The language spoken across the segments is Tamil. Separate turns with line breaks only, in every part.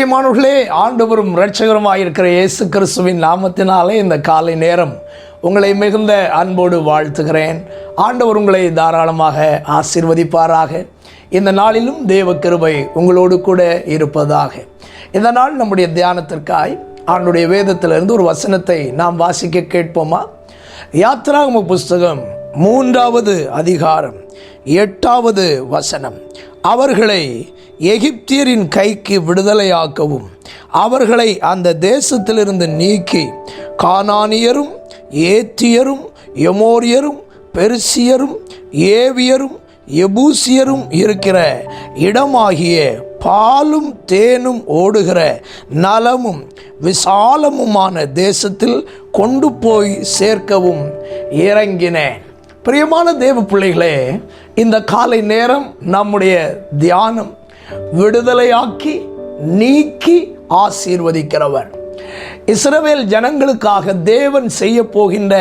பிரியமானவர்களே, ஆண்டவரும் இரட்சகருமாயிருக்கிற இயேசு கிறிஸ்துவின் நாமத்தினாலே இந்த காலை நேரம் உங்களை மிகுந்த அன்போடு வாழ்த்துகிறேன். ஆண்டவர் உங்களை தாராளமாக ஆசீர்வதிப்பாராக. இந்த நாளிலும் தேவ கிருபை உங்களோடு கூட இருப்பதாக. இந்த நாள் நம்முடைய தியானத்திற்காய் ஆண்டுடைய வேதத்திலிருந்து ஒரு வசனத்தை நாம் வாசிக்க கேட்போமா? யாத்திராகம புஸ்தகம் 3வது அதிகாரம் 8வது வசனம். அவர்களை எகிப்தியரின் கைக்கு விடுதலையாக்கவும் அவர்களை அந்த தேசத்திலிருந்து நீக்கி கானானியரும் ஏத்தியரும் எமோரியரும் பெர்சியரும் ஏவியரும் எபூசியரும் இருக்கிற இடமாகிய பாலும் தேனும் ஓடுகிற நலமும் விசாலமுமான தேசத்தில் கொண்டு போய் சேர்க்கவும் இறங்கினேன். பிரியமான தேவ பிள்ளைகளே, இந்த காலை நேரம் நம்முடைய தியானம் விடுதலையாக்கி நீக்கி ஆசீர்வதிக்கிறவர். இஸ்ரவேல் ஜனங்களுக்காக தேவன் செய்ய போகின்ற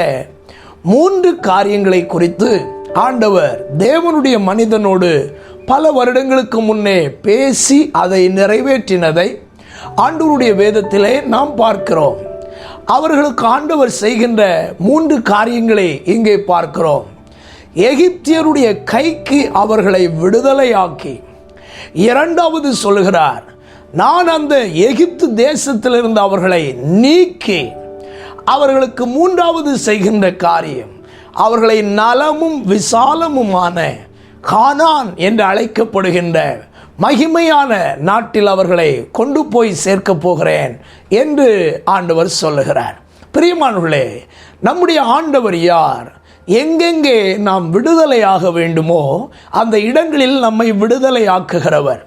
3 காரியங்களை குறித்து ஆண்டவர் தேவனுடைய மனிதனோடு பல வருடங்களுக்கு முன்னே பேசி அதை நிறைவேற்றினதை ஆண்டவருடைய வேதத்திலே நாம் பார்க்கிறோம். அவர்களுக்கு ஆண்டவர் செய்கின்ற 3 காரியங்களை இங்கே பார்க்கிறோம். எகிப்தியருடைய கைக்கு அவர்களை விடுதலையாக்கி, இரண்டாவது சொல்கிறார், நான் அந்த எகிப்து தேசத்திலிருந்து அவர்களை நீக்கி, அவர்களுக்கு 3வது செய்கின்ற காரியம், அவர்களை நலமும் விசாலமுமான கானான் என்று அழைக்கப்படுகின்ற மகிமையான நாட்டில் அவர்களை கொண்டு போய் சேர்க்க போகிறேன் என்று ஆண்டவர் சொல்லுகிறார். பிரியமானவர்களே, நம்முடைய ஆண்டவர் யார்? எங்கெங்கே நாம் விடுதலையாக வேண்டுமோ அந்த இடங்களில் நம்மை விடுதலையாக்குகிறவர்.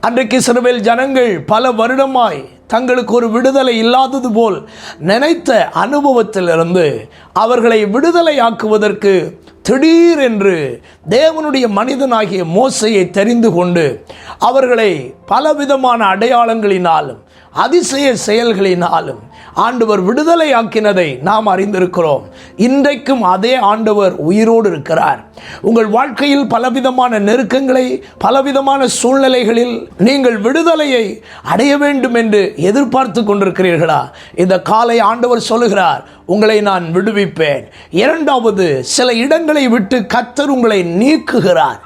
அன்றைக்கு இஸ்ரவேல் ஜனங்கள் பல வருடமாய் தங்களுக்கு ஒரு விடுதலை இல்லாதது போல் நினைத்த அனுபவத்திலிருந்து அவர்களை விடுதலையாக்குவதற்கு திடீரென்று தேவனுடைய மனிதனாகிய மோசேயை தெரிந்து கொண்டு அவர்களை பலவிதமான அடையாளங்களினாலும் அதிசய செயல்களினாலும் ஆண்டவர் விடுதலையாக்கினதை நாம் அறிந்திருக்கிறோம். இன்றைக்கும் அதே ஆண்டவர் உயிரோடு இருக்கிறார். உங்கள் வாழ்க்கையில் பலவிதமான நெருக்கங்களை, பலவிதமான சூழ்நிலைகளில் நீங்கள் விடுதலையை அடைய வேண்டும் என்று எதிர்பார்த்து கொண்டிருக்கிறீர்களா? இந்த காலை ஆண்டவர் சொல்லுகிறார், உங்களை நான் விடுவிப்பேன். இரண்டாவது, சில இடங்களை விட்டு கர்த்தர் உங்களை நீக்குகிறார்.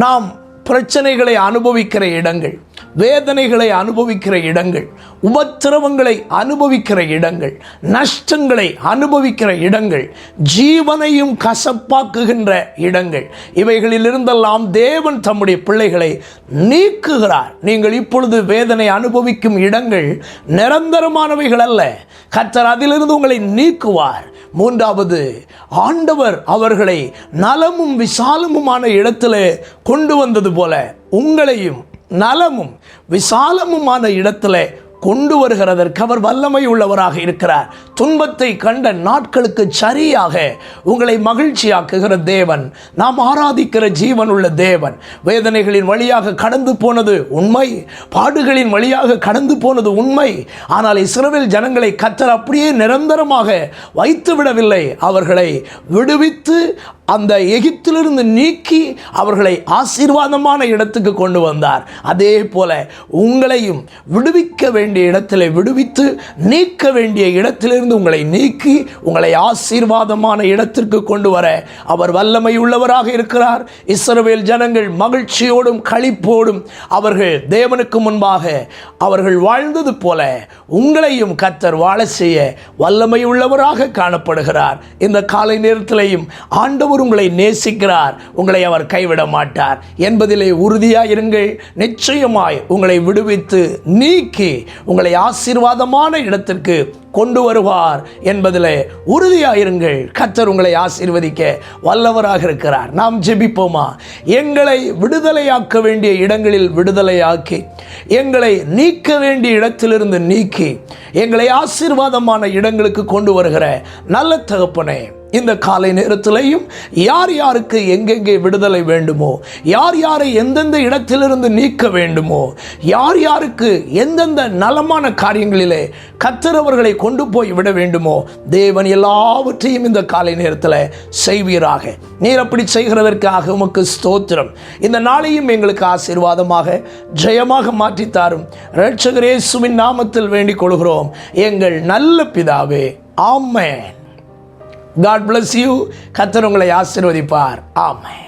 நாம் பிரச்சனைகளை அனுபவிக்கிற இடங்கள், வேதனைகளை அனுபவிக்கிற இடங்கள், உபத்திரவங்களை அனுபவிக்கிற இடங்கள், நஷ்டங்களை அனுபவிக்கிற இடங்கள், ஜீவனையும் கசப்பாக்குகின்ற இடங்கள், இவைகளிலிருந்தெல்லாம் தேவன் தம்முடைய பிள்ளைகளை நீக்குகிறார். நீங்கள் இப்பொழுது வேதனை அனுபவிக்கும் இடங்கள் நிரந்தரமானவைகள் அல்ல. கர்த்தர் அதிலிருந்து உங்களை நீக்குவார். 3வது, ஆண்டவர் அவர்களை நலமும் விசாலமுமான இடத்திலே கொண்டு வந்தது போல உங்களையும் நலமும் விசாலமுமான இடத்திலே கொண்டு வருகிறதற்கு அவர் வல்லமை உள்ளவராக இருக்கிறார். துன்பத்தை கண்ட நாட்களுக்கு சரியாக உங்களை மகிழ்ச்சியாக்குகிற தேவன், நாம் ஆராதிக்கிற ஜீவன் உள்ள தேவன். வேதனைகளின் வழியாக கடந்து போனது உண்மை, பாடுகளின் வழியாக கடந்து போனது உண்மை. ஆனால் இஸ்ரவேல் ஜனங்களை கர்த்தர் அப்படியே நிரந்தரமாக வைத்து விடவில்லை. அவர்களை விடுவித்து அந்த எகிப்திலிருந்து நீக்கி அவர்களை ஆசீர்வாதமான இடத்துக்கு கொண்டு வந்தார். அதே போல உங்களையும் விடுவிக்க வேண்டிய இடத்திலே விடுவித்து, நீக்க வேண்டிய இடத்திலிருந்து உங்களை நீக்கி உங்களை ஆசீர்வாதமான இடத்திற்கு கொண்டு வர அவர் வல்லமை உள்ளவராக இருக்கிறார். இஸ்ரவேல் ஜனங்கள் மகிழ்ச்சியோடும் களிப்போடும் அவர்கள் தேவனுக்கு முன்பாக அவர்கள் வாழ்ந்தது போல உங்களையும் கர்த்தர் வாழ செய்ய வல்லமை உள்ளவராக காணப்படுகிறார். இந்த காலை நேரத்திலேயும் ஆண்டவர் உங்களை நேசிக்கிறார். உங்களை அவர் கைவிட மாட்டார் என்பதிலே உறுதியாயிருங்கள். நிச்சயமாய் உங்களை விடுவித்து நீக்கி உங்களை ஆசீர்வாதமான இடத்திற்கு கொண்டு வருவார் என்பதில் உறுதியாயிருங்கள். கர்த்தர் உங்களை ஆசீர்வதிக்க வல்லவராக இருக்கிறார். நாம் ஜெபிப்போமா? எங்களை விடுதலையாக்க வேண்டிய இடங்களில் விடுதலையாக்கி, எங்களை நீக்க வேண்டிய இடத்திலிருந்து நீக்கி, எங்களை ஆசீர்வாதமான இடங்களுக்கு கொண்டு வருகிற நல்ல தகப்பனே, இந்த காலை நேரத்திலையும் யார் யாருக்கு எங்கெங்கே விடுதலை வேண்டுமோ, யார் யாரை எந்தெந்த இடத்திலிருந்து நீக்க வேண்டுமோ, யார் யாருக்கு எந்தெந்த நலமான காரியங்களிலே கர்த்தர் அவர்களை கொண்டு போய் விட வேண்டுமோ தேவன் எல்லாவற்றையும் இந்த காலை நேரத்தில் செய்வீராக. நீர் அப்படி செய்கிறதற்காக உமக்கு ஸ்தோத்திரம். இந்த நாளையும் எங்களுக்கு ஆசீர்வாதமாக ஜெயமாக மாற்றித்தாரும். இரட்சகர் இயேசுவின் நாமத்தில் வேண்டிக் கொள்கிறோம் எங்கள் நல்ல பிதாவே, ஆமென். God bless you. கர்த்தர் உங்களை ஆசீர்வதிப்பார். ஆமென்.